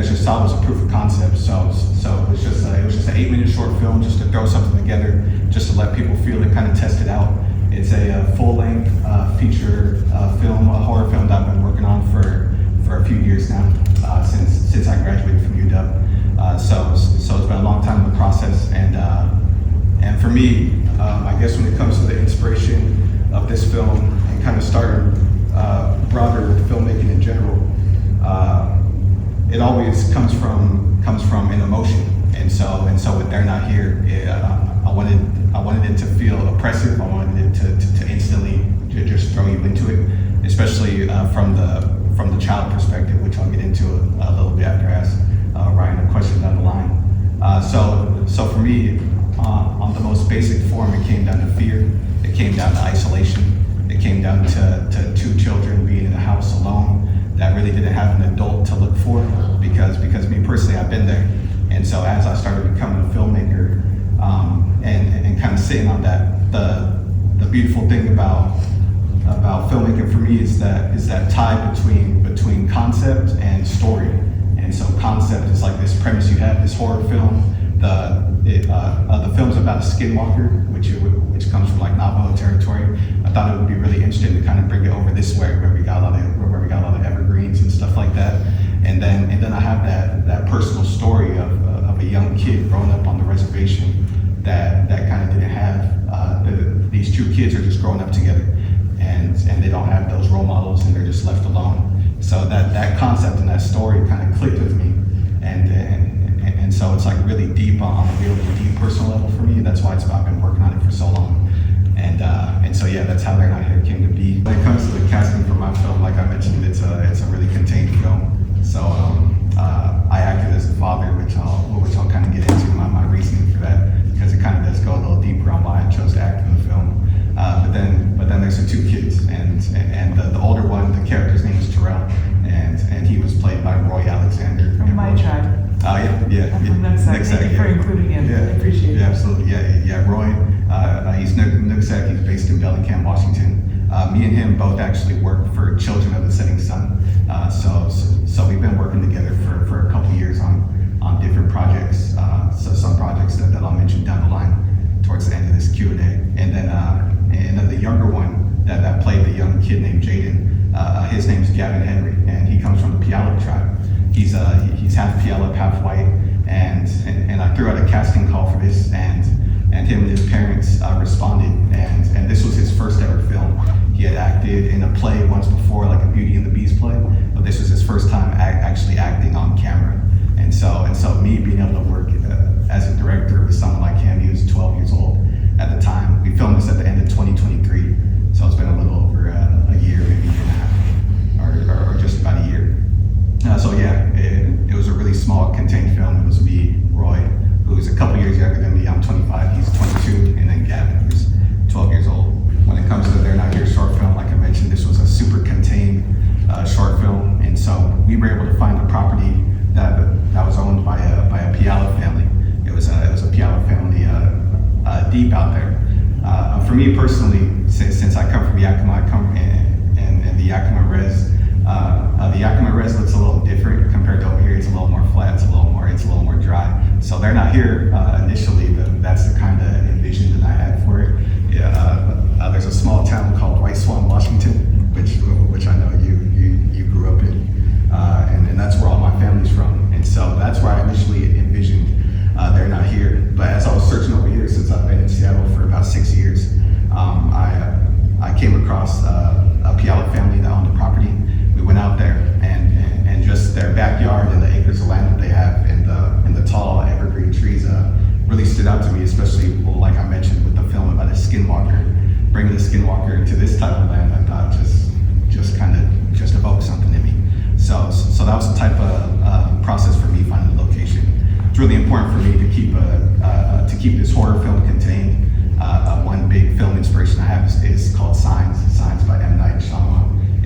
guys just saw was a proof of concept. So it was just an 8-minute short film just to throw something together, just to let people feel it, kind of test it out. It's a full-length feature film, a horror film that I've been working on for a few years now, since I graduated from UW. So it's been a long time in the process, and for me, I guess when it comes to the inspiration of this film and kind of starting broader with filmmaking in general, it always comes from an emotion, and so with They're Not Here, I wanted it to feel oppressive. I wanted it to instantly just throw you into it, especially from the child perspective, which I'll get into a little bit after I ask Ryan a question down the line. So for me, on the most basic form, it came down to fear. It came down to isolation. It came down to two children being in a house alone that really didn't have an adult to look for, because me personally, I've been there. And so as I started becoming a filmmaker, and kind of sitting on that, the beautiful thing about filmmaking for me is that tie between concept and story. And so concept is like this premise you have, this horror film. The film's about a skinwalker, which comes from like Navajo territory. I thought it would be really interesting to kind of bring it over this way, where we got a lot of evergreens and stuff like that. And then I have that personal story of a young kid growing up on the reservation that kind of didn't have these two kids are just growing up together, and they don't have those role models, and they're just left alone. So that concept and that story kind of clicked with me, and so it's like really deep on a really deep personal level for me. That's why I've been working on it for so long, and so yeah, that's how They're Not Here came to be. When it comes to the casting for my film, like I mentioned, it's a really contained film. So I acted as a father, which I'll kind of get into my reasoning for that, because it kind of does go a little deeper on why I chose to act in the film. But then there's the two kids, and the older one, the character's name is Terrell, and he was played by Roy Alexander. From my tribe. Yeah. I'm from Nooksack. Thank you for including him. I appreciate it. Yeah, absolutely. Yeah. Roy, he's Nooksack. He's based in Bellingham, Washington. Me and him both actually work for Children of the Setting Sun. So we've been working together for a couple years on different projects. So some projects that I'll mention down the line towards the end of this Q&A. And then the younger one that played the young kid named Jaden, his name's Gavin Henry, and he comes from the Puyallup tribe. He's half Puyallup, half white, and I threw out a casting call for this, and him and his parents responded, and this was his first ever film. He had acted in a play once before, like a Beauty and the Beast play, but this was his first time actually acting on camera. And so me being able to work as a director with someone like him, he was 12 years old at the time. We filmed this at the end of 2023, so it's been a little over a year, maybe a year and a half, or just about a year. So yeah, it was a really small, contained film. It was me, Roy, who's a couple years younger than me. I'm 25, he's 22, and then Gavin, who's 12 years old. When it comes to the They're Not Here short film, like I mentioned, this was a super contained short film, and so we were able to find a property that was owned by a Puyallup family. It was a Puyallup family deep out there. For me personally, since I come from Yakima, and the Yakima res. The Yakima res looks a little different compared to over here. It's a little more flat. It's a little more dry. So They're Not Here initially. That's the kind of envision that I had for it. There's a small town called White Swan, Washington, which I know you grew up in, and that's where all my family's from. And so that's where I initially envisioned They're Not Here. But as I was searching over here, since I've been in Seattle for about 6 years, I came across a Puyallup family that owned the property. We went out there, and just their backyard and the acres of land that they have, and the tall evergreen trees really stood out to me, especially like I mentioned with the film about a skinwalker. Bringing the skinwalker into this type of land, I thought just evoked something in me. So that was the type of process for me finding the location. It's really important for me to keep this horror film contained. One big film inspiration I have is called Signs by M. Night Shyamalan.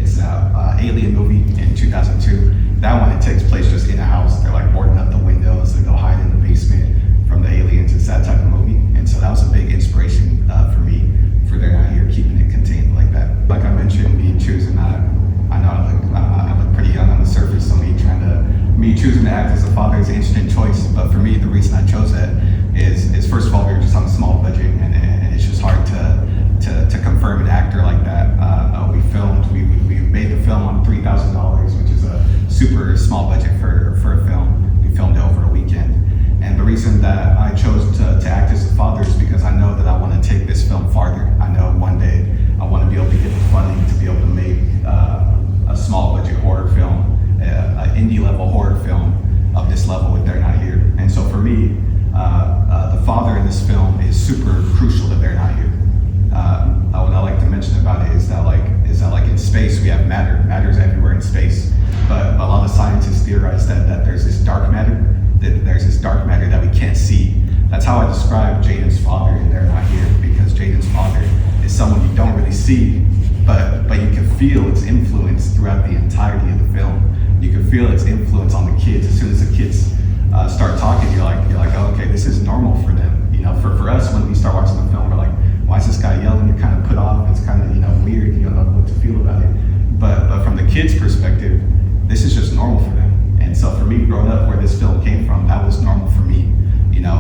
small budget for a film. We filmed it over a weekend. And the reason that I chose to act as the father is because I know that I want to take this film farther. I know one day I want to be able to get the funding to be able to make a small budget horror film, an indie level horror film of this level with They're Not Here. And so for me, the father in this film is super crucial to They're Not Here. What I like to mention about it is that like in space we have matter. Matter's everywhere in space, but a lot of scientists theorize that there's this dark matter. There's this dark matter that we can't see. That's how I describe Jaden's father in They're Not Here, because Jaden's father is someone you don't really see, but you can feel its influence throughout the entirety of the film. You can feel its influence on the kids. As soon as the kids start talking, you're like, oh, okay, this is normal for them. You know, for us, when we start watching the film, we're like, why is this guy yelling? You're kind of put off. It's kind of weird. You don't know what to feel about it. But from the kids' perspective, this is just normal for them. And so for me, growing up where this film came from, that was normal for me. You know,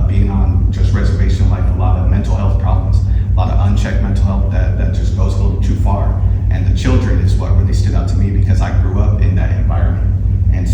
being on just reservation life, a lot of mental health problems, a lot of unchecked mental health that just goes a little too far. And the children is what really stood out to me because I grew up in that environment. And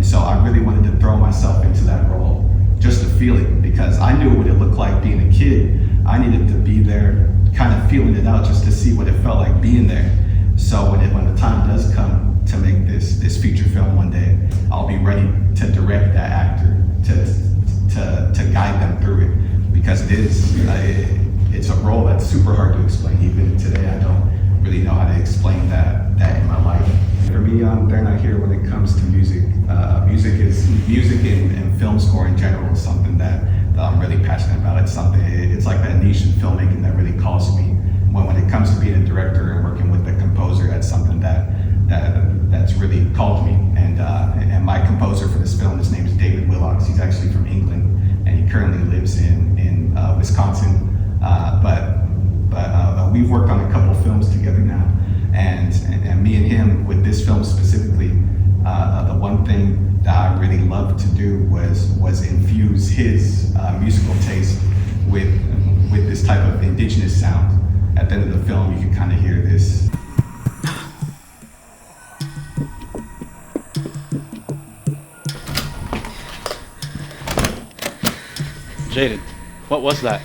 so I really wanted to throw myself into that role just to feel it, because I knew what it looked like being a kid. I needed to be there, kind of feeling it out just to see what it felt like being there. So when the time does come to make this feature film one day, I'll be ready to direct that actor, to guide them through it, because it's a role that's super hard to explain. Even today, I don't really know how to explain that in my life. For me, They're Not Here when it comes to music. Music and film score in general is something that I'm really passionate about. It's like that niche in filmmaking that really calls me. When it comes to being a director and working with a composer, that's something that's really called me. And my composer for this film, his name is David Willocks. He's actually from England, and he currently lives in Wisconsin. But we've worked on a couple films together now, and me and him with this film specifically, the one thing that I really loved to do was infuse his musical taste with this type of indigenous sound. At the end of the film, you can kind of hear this. Jaden, what was that?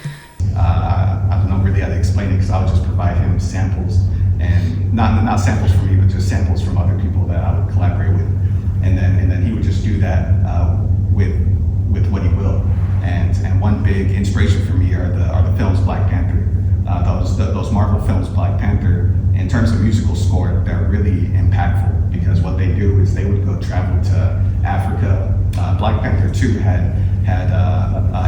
I don't know really how to explain it, because I would just provide him samples, and not samples from me, but just samples from other people that I would collaborate with, and then he would just do that with what he will. And one big inspiration for me are the films Black Panther. Those Marvel films, Black Panther, in terms of musical score, they're really impactful, because what they do is they would go travel to Africa. Black Panther 2 had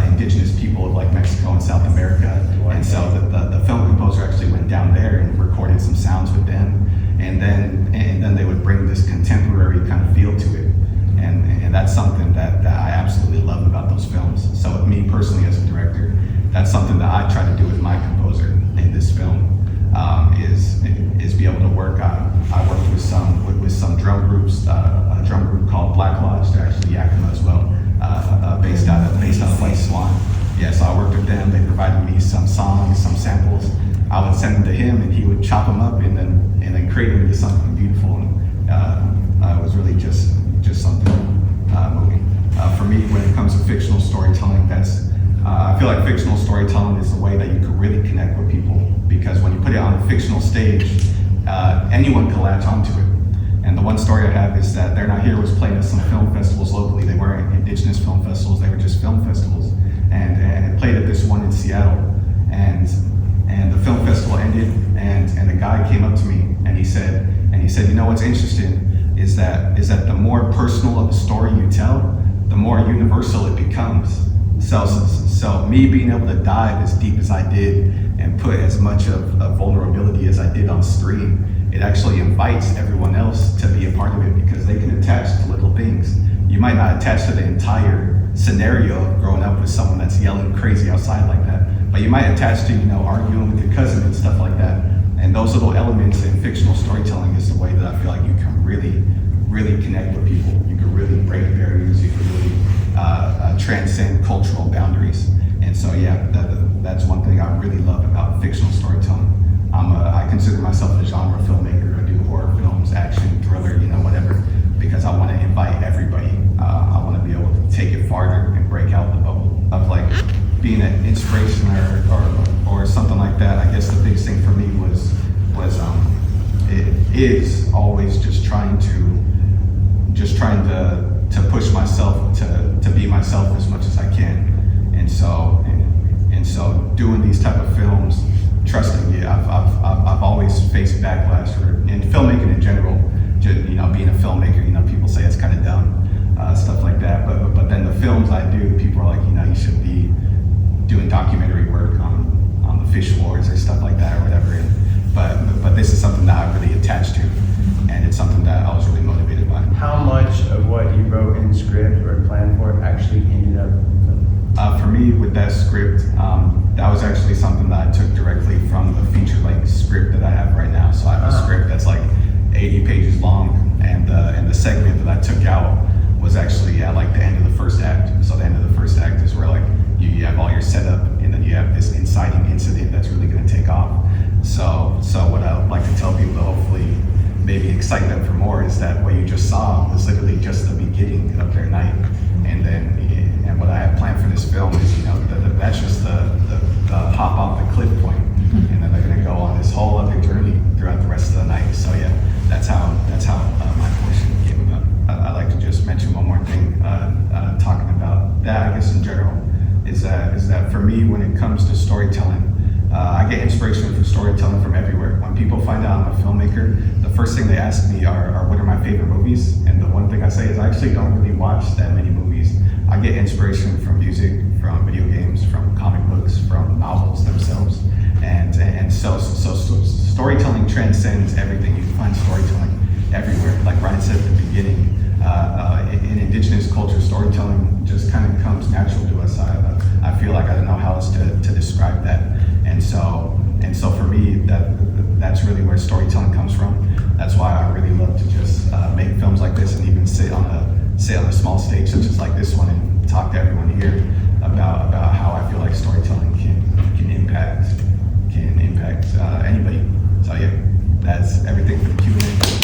indigenous people of like Mexico and South America, and so the film composer actually went down there and recorded some sounds with them, and then they would bring this contemporary kind of feel to it, and that's something that I absolutely love about those films. So with me personally as a director, that's something that I try to do with my composer in this film, is be able to work on. I worked with some drum groups, a drum group called Black Lodge. They're actually Yakima as well, based out of White Swan. Yeah, so I worked with them. They provided me some songs, some samples. I would send them to him, and he would chop them up and then create them into something beautiful. And it was really just something moving. For me, when it comes to fictional storytelling, I feel like fictional storytelling is the way that you can really connect with people, because when you put it on a fictional stage, anyone can latch onto it. And the one story I have is that They're Not Here was playing at some film festivals locally. They weren't indigenous film festivals, they were just film festivals. And it played at this one in Seattle. And the film festival ended, and the guy came up to me and he said, you know what's interesting is that the more personal of a story you tell, the more universal it becomes. So me being able to dive as deep as I did and put as much of vulnerability as I did on screen, it actually invites everyone else to be a part of it, because they can attach to little things. You might not attach to the entire scenario of growing up with someone that's yelling crazy outside like that, but you might attach to, arguing with your cousin and stuff like that. And those little elements in fictional storytelling is the way that I feel like you can really, really connect with people. You can really break barriers. You can really transcend cultural boundaries. And so, yeah, that's one thing I really love about fictional storytelling. I consider myself a genre filmmaker. I do horror films, action, thriller, whatever, because I is always just trying to push myself to be myself as much as I can. And so doing these type of films, trusting me, I've always faced backlash, or in filmmaking in general, just, being a filmmaker, people say it's kind of dumb, stuff like that. But then the films I do, people are like, you should be doing documentary work on the fish wars or stuff like that or whatever. But this is something that I really attached to, and it's something that I was really motivated by. How much of what you wrote in script or planned for actually ended up? For me, with that script, that was actually something that I took directly from the feature-length script that I have right now. So I have a script that's like 80 pages long, and the segment that I took out was actually at like the end of the first act. So the end of the first act is where like you have all your setup, and then you have this inciting incident that's really going to take off. So what I would like to tell people to hopefully maybe excite them for more is that what you just saw was literally just the beginning of their night. And what I have planned for this film is, that's just the hop off the cliff point, and then they're going to go on this whole other journey throughout the rest of the night. So yeah, that's how my portion came about. I'd like to just mention one more thing, talking about that, I guess in general, is that for me, when it comes to storytelling, I get inspiration for storytelling from everywhere. When people find out I'm a filmmaker, the first thing they ask me are what are my favorite movies? And the one thing I say is I actually don't really watch that many movies. I get inspiration from music, from video games, from comic books, from novels themselves. And so storytelling transcends everything. You can find storytelling everywhere. Like Ryan said at the beginning, in indigenous culture, storytelling just kind of comes natural to us. I feel like I don't know how else to describe that. And so for me, that's really where storytelling comes from. That's why I really love to just make films like this, and even sit on a small stage such as like this one, and talk to everyone here about how I feel like storytelling can impact anybody. So yeah, that's everything for the Q&A.